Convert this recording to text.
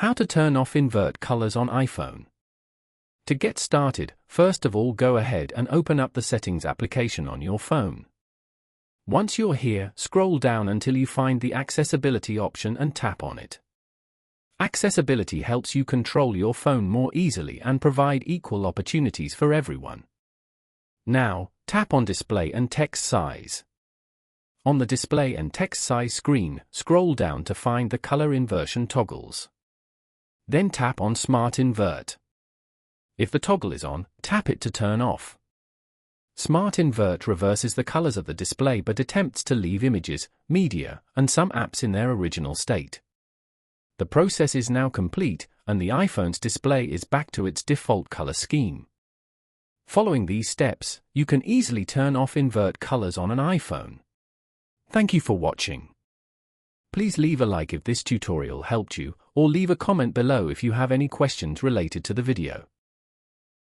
How to turn off invert colors on iPhone. To get started, first of all go ahead and open up the Settings application on your phone. Once you're here, scroll down until you find the Accessibility option and tap on it. Accessibility helps you control your phone more easily and provide equal opportunities for everyone. Now, tap on Display and Text Size. On the Display and Text Size screen, scroll down to find the color inversion toggles. Then tap on Smart Invert. If the toggle is on, tap it to turn off. Smart Invert reverses the colors of the display but attempts to leave images, media, and some apps in their original state. The process is now complete, and the iPhone's display is back to its default color scheme. Following these steps, you can easily turn off invert colors on an iPhone. Thank you for watching. Please leave a like if this tutorial helped you, or leave a comment below if you have any questions related to the video.